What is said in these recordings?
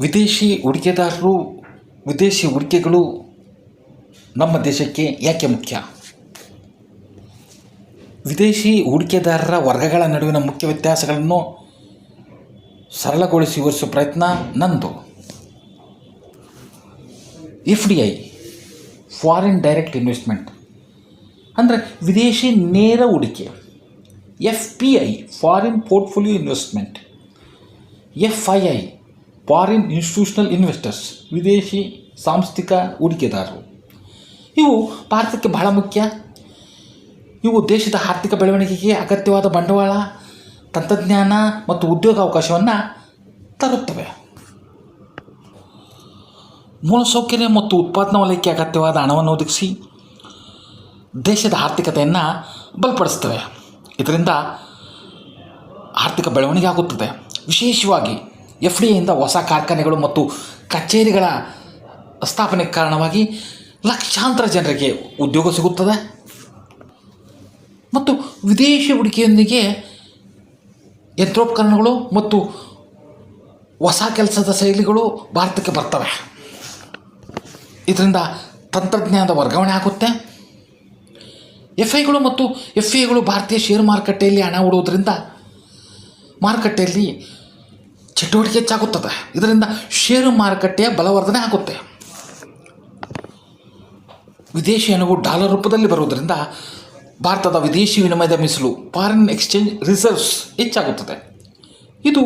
ವಿದೇಶಿ ಹೂಡಿಕೆದಾರರು, ವಿದೇಶಿ ಹೂಡಿಕೆಗಳು ನಮ್ಮ ದೇಶಕ್ಕೆ ಯಾಕೆ ಮುಖ್ಯ? ವಿದೇಶಿ ಹೂಡಿಕೆದಾರರ ವರ್ಗಗಳ ನಡುವಿನ ಮುಖ್ಯ ವ್ಯತ್ಯಾಸಗಳನ್ನು ಸರಳಗೊಳಿಸಿ ವಿವರಿಸುವ ಪ್ರಯತ್ನ ನಂದು. FDI, ಫಾರಿನ್ ಡೈರೆಕ್ಟ್ ಇನ್ವೆಸ್ಟ್ಮೆಂಟ್ ಅಂದರೆ ವಿದೇಶಿ ನೇರ ಹೂಡಿಕೆ. FPI, foreign portfolio investment. FII, foreign institutional investors, ವಿದೇಶಿ ಸಾಂಸ್ಥಿಕ ಹೂಡಿಕೆದಾರರು. ಇವು ಭಾರತಕ್ಕೆ ಬಹಳ ಮುಖ್ಯ. ಇವು ದೇಶದ ಆರ್ಥಿಕ ಬೆಳವಣಿಗೆಗೆ ಅಗತ್ಯವಾದ ಬಂಡವಾಳ, ತಂತ್ರಜ್ಞಾನ ಮತ್ತು ಉದ್ಯೋಗಾವಕಾಶವನ್ನು ತರುತ್ತವೆ. ಮೂಲಸೌಕರ್ಯ ಮತ್ತು ಉತ್ಪಾದನಾ ವಲಯಕ್ಕೆ ಅಗತ್ಯವಾದ ಹಣವನ್ನು ಒದಗಿಸಿ ದೇಶದ ಆರ್ಥಿಕತೆಯನ್ನು ಬಲಪಡಿಸ್ತವೆ. ಇದರಿಂದ ಆರ್ಥಿಕ ಬೆಳವಣಿಗೆ ಆಗುತ್ತದೆ. ವಿಶೇಷವಾಗಿ FDIಯಿಂದ ಹೊಸ ಕಾರ್ಖಾನೆಗಳು ಮತ್ತು ಕಚೇರಿಗಳ ಸ್ಥಾಪನೆಗೆ ಕಾರಣವಾಗಿ ಲಕ್ಷಾಂತರ ಜನರಿಗೆ ಉದ್ಯೋಗ ಸಿಗುತ್ತದೆ ಮತ್ತು ವಿದೇಶಿ ಹೂಡಿಕೆಯೊಂದಿಗೆ ಯಂತ್ರೋಪಕರಣಗಳು ಮತ್ತು ಹೊಸ ಕೆಲಸದ ಶೈಲಿಗಳು ಭಾರತಕ್ಕೆ ಬರ್ತವೆ. ಇದರಿಂದ ತಂತ್ರಜ್ಞಾನದ ವರ್ಗಾವಣೆ ಆಗುತ್ತೆ. FIಗಳು ಮತ್ತು FIಗಳು ಭಾರತೀಯ ಷೇರು ಮಾರುಕಟ್ಟೆಯಲ್ಲಿ ಹಣ ಹೂಡುವುದರಿಂದ ಮಾರುಕಟ್ಟೆಯಲ್ಲಿ ಚಟುವಟಿಕೆ ಹೆಚ್ಚಾಗುತ್ತದೆ. ಇದರಿಂದ ಷೇರು ಮಾರುಕಟ್ಟೆಯ ಬಲವರ್ಧನೆ ಆಗುತ್ತೆ. ವಿದೇಶಿ ಹಣವು ಡಾಲರ್ ರೂಪದಲ್ಲಿ ಬರುವುದರಿಂದ ಭಾರತದ ವಿದೇಶಿ ವಿನಿಮಯದ ಮೀಸಲು, ಫಾರಿನ್ ಎಕ್ಸ್ಚೇಂಜ್ ರಿಸರ್ವ್ಸ್ ಹೆಚ್ಚಾಗುತ್ತದೆ. ಇದು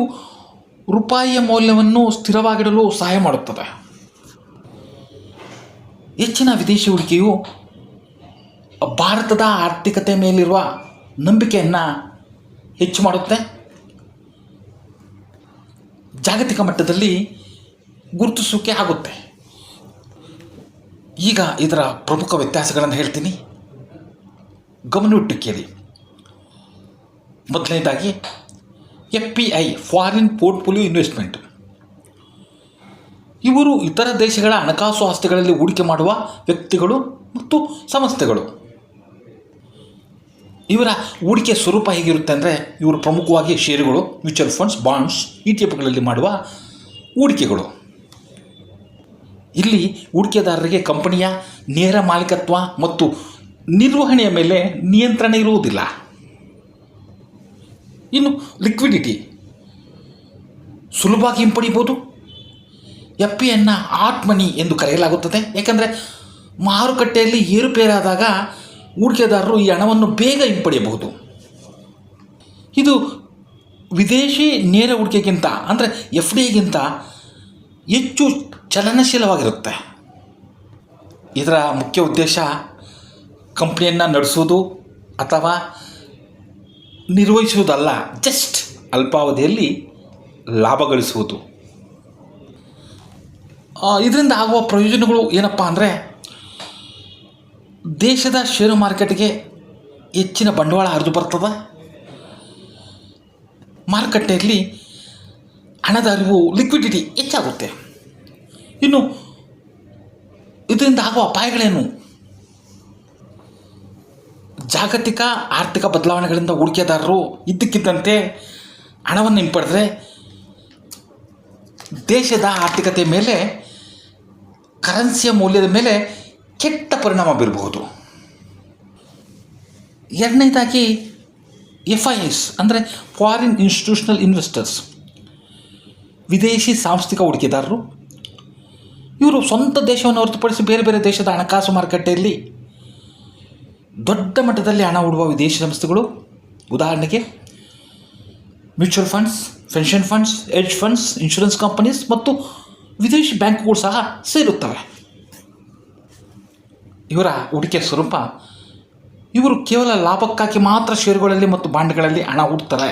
ರೂಪಾಯಿಯ ಮೌಲ್ಯವನ್ನು ಸ್ಥಿರವಾಗಿಡಲು ಸಹಾಯ ಮಾಡುತ್ತದೆ. ಹೆಚ್ಚಿನ ವಿದೇಶಿ ಹೂಡಿಕೆಯು ಭಾರತದ ಆರ್ಥಿಕತೆ ಮೇಲಿರುವ ನಂಬಿಕೆಯನ್ನು ಹೆಚ್ಚು ಮಾಡುತ್ತೆ. ಜಾಗತಿಕ ಮಟ್ಟದಲ್ಲಿ ಗುರುತಿಸುವಿಕೆ ಆಗುತ್ತೆ. ಈಗ ಇದರ ಪ್ರಮುಖ ವ್ಯತ್ಯಾಸಗಳನ್ನು ಹೇಳ್ತೀನಿ, ಗಮನವಿಟ್ಟು ಕೇಳಿ. ಮೊದಲನೇದಾಗಿ FPI, ಫಾರಿನ್ ಪೋರ್ಟ್ಫೋಲಿಯೋ ಇನ್ವೆಸ್ಟ್ಮೆಂಟ್. ಇವರು ಇತರ ದೇಶಗಳ ಹಣಕಾಸು ಆಸ್ತಿಗಳಲ್ಲಿ ಹೂಡಿಕೆ ಮಾಡುವ ವ್ಯಕ್ತಿಗಳು ಮತ್ತು ಸಂಸ್ಥೆಗಳು. ಇವರ ಹೂಡಿಕೆ ಸ್ವರೂಪ ಹೇಗಿರುತ್ತೆ ಅಂದರೆ, ಇವರು ಪ್ರಮುಖವಾಗಿ ಷೇರುಗಳು, ಮ್ಯೂಚುವಲ್ ಫಂಡ್ಸ್, ಬಾಂಡ್ಸ್, ETFಗಳಲ್ಲಿ ಮಾಡುವ ಹೂಡಿಕೆಗಳು. ಇಲ್ಲಿ ಹೂಡಿಕೆದಾರರಿಗೆ ಕಂಪನಿಯ ನೇರ ಮಾಲೀಕತ್ವ ಮತ್ತು ನಿರ್ವಹಣೆಯ ಮೇಲೆ ನಿಯಂತ್ರಣ ಇರುವುದಿಲ್ಲ. ಇನ್ನು ಲಿಕ್ವಿಡಿಟಿ ಸುಲಭವಾಗಿ ಹಿಂಪಡಿಬೋದು. FPIಯನ್ನು ಹಾಟ್ ಮನಿ ಎಂದು ಕರೆಯಲಾಗುತ್ತದೆ, ಏಕೆಂದರೆ ಮಾರುಕಟ್ಟೆಯಲ್ಲಿ ಏರುಪೇರಾದಾಗ ಹೂಡಿಕೆದಾರರು ಈ ಹಣವನ್ನು ಬೇಗ ಹಿಂಪಡೆಯಬಹುದು. ಇದು ವಿದೇಶಿ ನೇರ ಹೂಡಿಕೆಗಿಂತ ಅಂದರೆ FDIಗಿಂತ ಹೆಚ್ಚು ಚಲನಶೀಲವಾಗಿರುತ್ತೆ. ಇದರ ಮುಖ್ಯ ಉದ್ದೇಶ ಕಂಪ್ನಿಯನ್ನು ನಡೆಸುವುದು ಅಥವಾ ನಿರ್ವಹಿಸುವುದಲ್ಲ, ಜಸ್ಟ್ ಅಲ್ಪಾವಧಿಯಲ್ಲಿ ಲಾಭ ಗಳಿಸುವುದು. ಇದರಿಂದ ಆಗುವ ಪ್ರಯೋಜನಗಳು ಏನಪ್ಪ ಅಂದರೆ, ದೇಶದ ಷೇರು ಮಾರುಕಟ್ಟೆಗೆ ಹೆಚ್ಚಿನ ಬಂಡವಾಳ ಹರಿದು ಬರ್ತದೆ. ಮಾರುಕಟ್ಟೆಯಲ್ಲಿ ಹಣದ ಹರಿವು, ಲಿಕ್ವಿಡಿಟಿ ಹೆಚ್ಚಾಗುತ್ತೆ. ಇನ್ನು ಇದರಿಂದ ಆಗುವ ಅಪಾಯಗಳೇನು? ಜಾಗತಿಕ ಆರ್ಥಿಕ ಬದಲಾವಣೆಗಳಿಂದ ಹೂಡಿಕೆದಾರರು ಇದ್ದಕ್ಕಿದ್ದಂತೆ ಹಣವನ್ನು ಹಿಂಪಡೆದರೆ ದೇಶದ ಆರ್ಥಿಕತೆ ಮೇಲೆ, ಕರೆನ್ಸಿಯ ಮೌಲ್ಯದ ಮೇಲೆ ಕೆಟ್ಟ ಪರಿಣಾಮ ಬೀರಬಹುದು. ಎರಡನೇದಾಗಿ FIIs ಅಂದರೆ ಫಾರಿನ್ ಇನ್ಸ್ಟಿಟ್ಯೂಷನಲ್ ಇನ್ವೆಸ್ಟರ್ಸ್, ವಿದೇಶಿ ಸಾಂಸ್ಥಿಕ ಹೂಡಿಕೆದಾರರು. ಇವರು ಸ್ವಂತ ದೇಶವನ್ನು ಹೊರತುಪಡಿಸಿ ಬೇರೆ ಬೇರೆ ದೇಶದ ಹಣಕಾಸು ಮಾರುಕಟ್ಟೆಯಲ್ಲಿ ದೊಡ್ಡ ಮಟ್ಟದಲ್ಲಿ ಹಣ ಹೂಡುವ ವಿದೇಶಿ ಸಂಸ್ಥೆಗಳು. ಉದಾಹರಣೆಗೆ mutual funds, pension funds, hedge funds, insurance companies ಮತ್ತು ವಿದೇಶಿ ಬ್ಯಾಂಕ್ಗಳು ಸಹ ಸೇರುತ್ತವೆ. ಇವರ ಹೂಡಿಕೆ ಸ್ವರೂಪ, ಇವರು ಕೇವಲ ಲಾಭಕ್ಕಾಗಿ ಮಾತ್ರ ಷೇರುಗಳಲ್ಲಿ ಮತ್ತು ಬಾಂಡ್ಗಳಲ್ಲಿ ಹಣ ಹೂಡ್ತಾರೆ.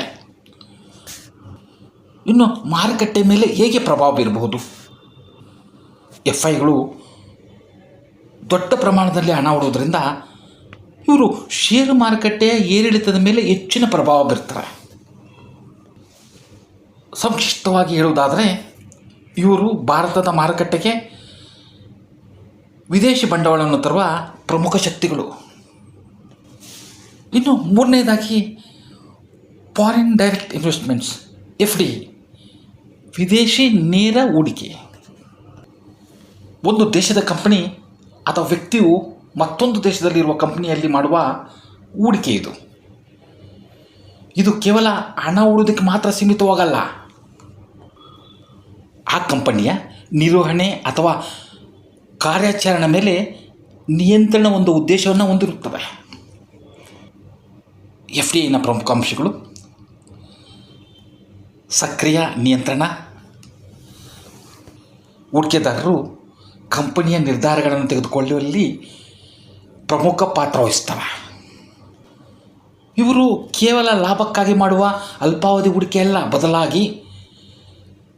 ಇನ್ನು ಮಾರುಕಟ್ಟೆ ಮೇಲೆ ಹೇಗೆ ಪ್ರಭಾವ ಬೀರಬಹುದು? FIಗಳು ದೊಡ್ಡ ಪ್ರಮಾಣದಲ್ಲಿ ಹಣ ಹೂಡುವುದರಿಂದ ಇವರು ಷೇರು ಮಾರುಕಟ್ಟೆಯ ಏರಿಳಿತದ ಮೇಲೆ ಹೆಚ್ಚಿನ ಪ್ರಭಾವ ಬೀರ್ತಾರೆ. ಸಂಕ್ಷಿಪ್ತವಾಗಿ ಹೇಳುವುದಾದರೆ, ಇವರು ಭಾರತದ ಮಾರುಕಟ್ಟೆಗೆ ವಿದೇಶಿ ಬಂಡವಾಳವನ್ನು ತರುವ ಪ್ರಮುಖ ಶಕ್ತಿಗಳು. ಇನ್ನು ಮೂರನೇದಾಗಿ ಫಾರಿನ್ ಡೈರೆಕ್ಟ್ ಇನ್ವೆಸ್ಟ್ಮೆಂಟ್ಸ್, FDI. ವಿದೇಶಿ ನೇರ ಹೂಡಿಕೆ. ಒಂದು ದೇಶದ ಕಂಪನಿ ಅಥವಾ ವ್ಯಕ್ತಿಯು ಮತ್ತೊಂದು ದೇಶದಲ್ಲಿರುವ ಕಂಪನಿಯಲ್ಲಿ ಮಾಡುವ ಹೂಡಿಕೆ ಇದು. ಇದು ಕೇವಲ ಹಣ ಹೂಡೋದಕ್ಕೆ ಮಾತ್ರ ಸೀಮಿತವಾಗಲ್ಲ. ಆ ಕಂಪನಿಯ ನಿರ್ವಹಣೆ ಅಥವಾ ಕಾರ್ಯಾಚರಣೆ ಮೇಲೆ ನಿಯಂತ್ರಣ ಒಂದು ಉದ್ದೇಶವನ್ನು ಹೊಂದಿರುತ್ತವೆ. FDIನ ಪ್ರಮುಖ ಅಂಶಗಳು: ಸಕ್ರಿಯ ನಿಯಂತ್ರಣ. ಹೂಡಿಕೆದಾರರು ಕಂಪನಿಯ ನಿರ್ಧಾರಗಳನ್ನು ತೆಗೆದುಕೊಳ್ಳುವಲ್ಲಿ ಪ್ರಮುಖ ಪಾತ್ರ ವಹಿಸ್ತವೆ. ಇವರು ಕೇವಲ ಲಾಭಕ್ಕಾಗಿ ಮಾಡುವ ಅಲ್ಪಾವಧಿ ಹೂಡಿಕೆಯಲ್ಲ, ಬದಲಾಗಿ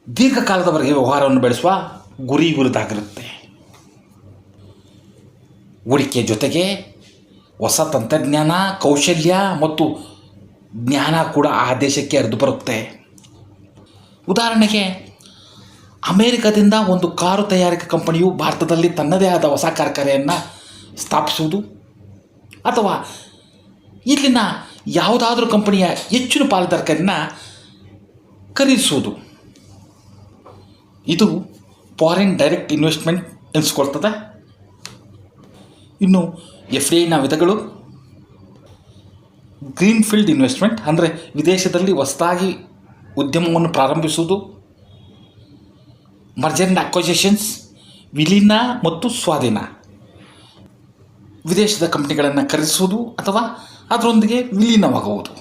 ದೀರ್ಘಕಾಲದವರೆಗೆ ವ್ಯವಹಾರವನ್ನು ಬೆಳೆಸುವ ಗುರಿ ಇವರದಾಗಿರುತ್ತೆ. ಹೂಡಿಕೆ ಜೊತೆಗೆ ಹೊಸ ತಂತ್ರಜ್ಞಾನ, ಕೌಶಲ್ಯ ಮತ್ತು ಜ್ಞಾನ ಕೂಡ ಆ ದೇಶಕ್ಕೆ ಹರಿದು ಬರುತ್ತೆ. ಉದಾಹರಣೆಗೆ, ಅಮೇರಿಕದಿಂದ ಒಂದು ಕಾರು ತಯಾರಿಕಾ ಕಂಪನಿಯು ಭಾರತದಲ್ಲಿ ತನ್ನದೇ ಆದ ಹೊಸ ಕಾರ್ಖಾನೆಯನ್ನು ಸ್ಥಾಪಿಸುವುದು, ಅಥವಾ ಇಲ್ಲಿನ ಯಾವುದಾದ್ರೂ ಕಂಪನಿಯ ಹೆಚ್ಚಿನ ಪಾಲುದಾರಿಕೆಯನ್ನು ಖರೀದಿಸುವುದು, ಇದು ಫಾರಿನ್ ಡೈರೆಕ್ಟ್ ಇನ್ವೆಸ್ಟ್ಮೆಂಟ್ ಎನಿಸ್ಕೊಳ್ತದೆ. ಇನ್ನು FDIನ ವಿಧಗಳು: ಗ್ರೀನ್ಫೀಲ್ಡ್ ಇನ್ವೆಸ್ಟ್ಮೆಂಟ್, ಅಂದರೆ ವಿದೇಶದಲ್ಲಿ ಹೊಸದಾಗಿ ಉದ್ಯಮವನ್ನು ಪ್ರಾರಂಭಿಸುವುದು. ಮರ್ಜರ್ ಆ್ಯಂಡ್ ಅಕ್ವೈಸಿಷನ್ಸ್, ವಿಲೀನ ಮತ್ತು ಸ್ವಾಧೀನ, ವಿದೇಶದ ಕಂಪನಿಗಳನ್ನು ಖರೀದಿಸುವುದು ಅಥವಾ ಅದರೊಂದಿಗೆ ವಿಲೀನವಾಗುವುದು.